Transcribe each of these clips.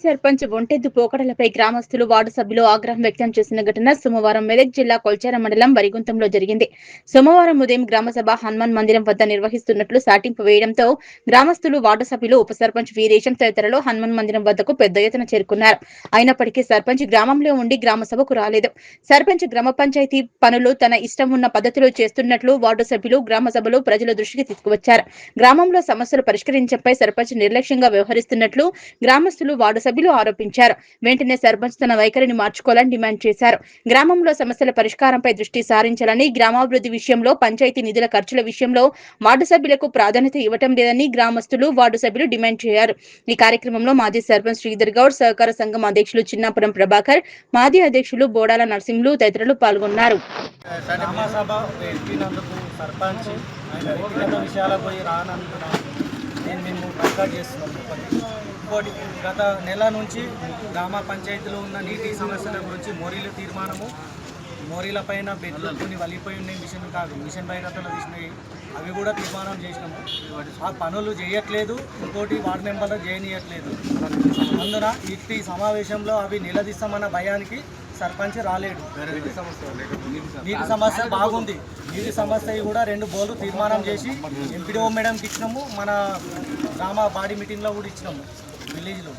సర్పంచ్ ఒంటెద్దు పోకడలపై గ్రామస్తులు వార్డు సభ్యులు ఆగ్రహం వ్యక్తం చేసిన ఘటన సోమవారం మెదక్ జిల్లా కొల్చార మండలం వరిగుంతంలో జరిగింది. సోమవారం ఉదయం గ్రామసభ హనుమాన్ మందిరం వద్ద నిర్వహిస్తున్నట్లు సాటింపు వేయడంతో గ్రామస్తులు వార్డు సభ్యులు ఉప సర్పంచ్ వీరేశం తదితరులు హనుమాన్ మందిరం వద్దకు పెద్ద ఎత్తున చేరుకున్నారు. అయినప్పటికీ సర్పంచ్ గ్రామంలో ఉండి గ్రామసభకు రాలేదు. సర్పంచ్ గ్రామ పంచాయతీ పనులు తన ఇష్టం ఉన్న పద్ధతిలో చేస్తున్నట్లు వార్డు సభ్యులు గ్రామసభలో ప్రజల దృష్టికి తీసుకువచ్చారు. గ్రామంలో సమస్యలు పరిష్కరించడంపై సర్పంచ్ నిర్లక్ష్యంగా వ్యవహరిస్తున్నట్లు గ్రామస్తులు వార్డు సభ్యులు ఆరోపించారు. వెంటనే సర్పంచ్ తన వైఖరిని మార్చుకోవాలని డిమాండ్ చేశారు. గ్రామంలో సమస్యల పరిష్కారంపై దృష్టి సారించాలని, గ్రామాభివృద్ధి విషయంలో పంచాయతీ నిధుల ఖర్చుల విషయంలో వార్డు సభ్యులకు ప్రాధాన్యత ఇవ్వటం లేదని గ్రామస్తులు వార్డు సభ్యులు డిమాండ్ చేశారు. ఈ కార్యక్రమంలో మాజీ సర్పంచ్ శ్రీధర్ గౌడ్, సహకార సంఘం అధ్యక్షులు చిన్నాపురం ప్రభాకర్, మాజీ అధ్యక్షులు బోడాల నరసింహులు తదితరులు పాల్గొన్నారు. ఇంకోటి గత నెల నుంచి గ్రామ పంచాయతీలో ఉన్న నీటి సమస్యల గురించి మోరీల తీర్మానము, మోరీల పైన బెడ్లు కొన్ని వలిపోయి ఉన్నాయి, మిషన్ బయటలు తీసినాయి, అవి కూడా తీర్మానం చేసినాము. ఆ పనులు చేయట్లేదు. ఇంకోటి వార్డు మెంబర్లు చేయనీయట్లేదు. అందున ఈ సమావేశంలో అవి నిలదీస్తామన్న భయానికి సర్పంచ్ రాలేడు. నీటి సమస్య బాగుంది. నీటి సమస్య కూడా 2 బోర్లు తీర్మానం చేసి ఎంపీడీఓ మేడంకి ఇచ్చినాము. మన గ్రామ బాడీ మీటింగ్లో కూడా ఇచ్చినాము. విలేజ్లో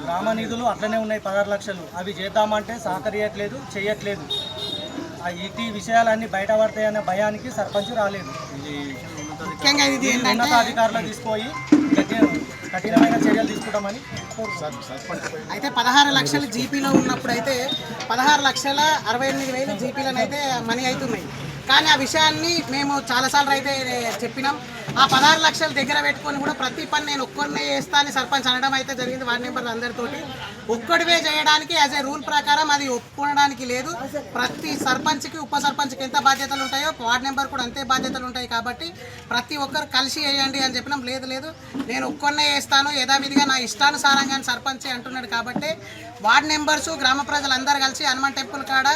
గ్రామ నిధులు అట్లనే ఉన్నాయి, 16 లక్షలు. అవి చేద్దామంటే సహకరియట్లేదు, చేయట్లేదు. ఈ విషయాలన్నీ బయట పడతాయనే భయానికి సర్పంచ్ రాలేదు. ఉన్నతాధికారులు తీసుకుపోయి కఠినమైన చర్యలు తీసుకుంటామని. అయితే 16 లక్షలు జీపీలో ఉన్నప్పుడు అయితే 16,68,000 జీపీలను అయితే మనీ అవుతున్నాయి. కానీ ఆ విషయాన్ని మేము చాలాసార్లు అయితే చెప్పినాం. ఆ 16 లక్షలు దగ్గర పెట్టుకొని కూడా ప్రతి పని నేను ఒక్కరినే చేస్తా అని సర్పంచ్ అనడం అయితే జరిగింది. వార్డు మెంబర్లు అందరితోటి ఒక్కడివే చేయడానికి యాజ్ ఏ రూల్ ప్రకారం అది ఒప్పుకోవడానికి లేదు. ప్రతి సర్పంచ్కి ఉప సర్పంచ్కి ఎంత బాధ్యతలు ఉంటాయో వార్డు మెంబర్ కూడా అంతే బాధ్యతలు ఉంటాయి. కాబట్టి ప్రతి ఒక్కరు కలిసి వేయండి అని చెప్పినాం. లేదు నేను ఒక్కరినే వేస్తాను, యథావిధిగా నా ఇష్టానుసారంగా సర్పంచ్ అంటున్నాడు. కాబట్టి వార్డు మెంబర్స్, గ్రామ ప్రజలందరూ కలిసి హనుమాన్ టెంపుల్ కాడ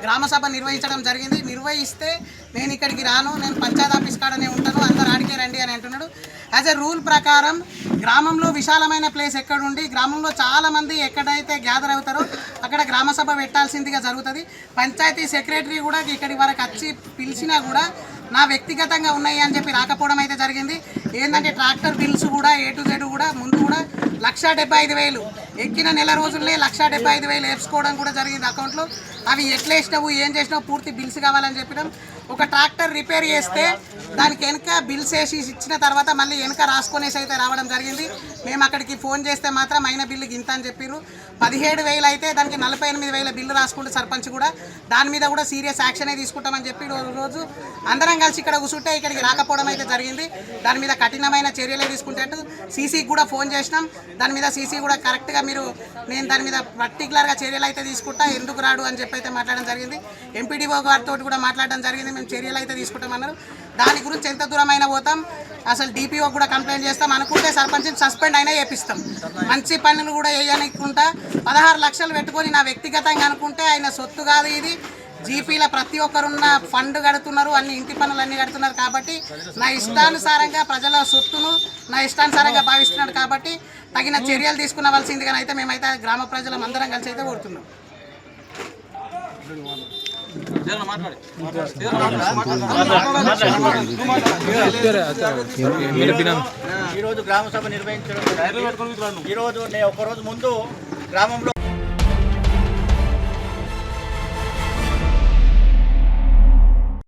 గ్రామ సభ నిర్వహించడం జరిగింది. నిర్వహిస్తే నేను ఇక్కడికి రాను, నేను పంచాయత్ ఆఫీస్ కాడనే ఉంటాను, అందరు ఆడికే రండి అని అంటున్నాడు. యాజ్ ఎ రూల్ ప్రకారం గ్రామంలో విశాలమైన ప్లేస్ ఎక్కడుండి గ్రామంలో చాలామంది ఎక్కడైతే గ్యాదర్ అవుతారో అక్కడ గ్రామ సభ పెట్టాల్సిందిగా జరుగుతుంది. పంచాయతీ సెక్రటరీ కూడా ఇక్కడి వరకు వచ్చి పిలిచినా కూడా నా వ్యక్తిగతంగా ఉన్నాయి అని చెప్పి రాకపోవడం అయితే జరిగింది. ఏంటంటే ట్రాక్టర్ బిల్స్ కూడా A to Z కూడా ముందు కూడా 1,75,000 ఎక్కిన నెల రోజుల్లో 1,75,000 వేసుకోవడం కూడా జరిగింది అకౌంట్లో. అవి ఎట్లా వేసినావు, ఏం చేసినావు, పూర్తి బిల్స్ కావాలని చెప్పినాం. ఒక ట్రాక్టర్ రిపేర్ చేస్తే దానికి వెనుక బిల్స్ వేసి ఇచ్చిన తర్వాత మళ్ళీ వెనుక రాసుకొనేసి అయితే రావడం జరిగింది. మేము అక్కడికి ఫోన్ చేస్తే మాత్రం అయిన బిల్లు గింత అని చెప్పారు. 17,000 అయితే దానికి 48,000 బిల్లు రాసుకుంటే సర్పంచ్ కూడా దాని మీద కూడా సీరియస్ యాక్షనే తీసుకుంటామని చెప్పి రోజు అందరం కలిసి ఇక్కడ కూర్చుంటే ఇక్కడికి రాకపోవడం అయితే జరిగింది. దాని మీద కఠినమైన చర్యలే తీసుకుంటేట్టు సీసీకి కూడా ఫోన్ చేసినాం. దాని మీద సీసీ కూడా కరెక్ట్గా నేను దాని మీద పర్టికులర్గా చర్యలు అయితే తీసుకుంటా, ఎందుకు రాడు అని చెప్పి అయితే మాట్లాడడం జరిగింది. ఎంపీడీఓ గారితో కూడా మాట్లాడడం జరిగింది. మేము చర్యలు అయితే తీసుకుంటామన్నారు. దాని గురించి ఎంత దూరమైనా పోతాం, అసలు డిపిఓ కూడా కంప్లైంట్ చేస్తాం. అనుకుంటే సర్పంచ్ని సస్పెండ్ అయినా చేపిస్తాం. మంచి పనులు కూడా వేయనుకుంటా 16 లక్షలు పెట్టుకొని నా వ్యక్తిగతంగా అనుకుంటే ఆయన సొత్తు కాదు ఇది. జీపీల ప్రతి ఒక్కరున్న ఫండ్ కడుతున్నారు, అన్ని ఇంటి పనులు అన్నీ కడుతున్నారు. కాబట్టి నా ఇష్టానుసారంగా ప్రజల సొత్తును నా ఇష్టానుసారంగా భావిస్తున్నాడు. కాబట్టి తగిన చర్యలు తీసుకునవలసిందిగా అయితే మేమైతే గ్రామ ప్రజలం అందరం కలిసి అయితే కోరుతున్నాం. ఈరోజు గ్రామ సభ నిర్వహించడం. ఈరోజు ఒక్కరోజు ముందు గ్రామంలో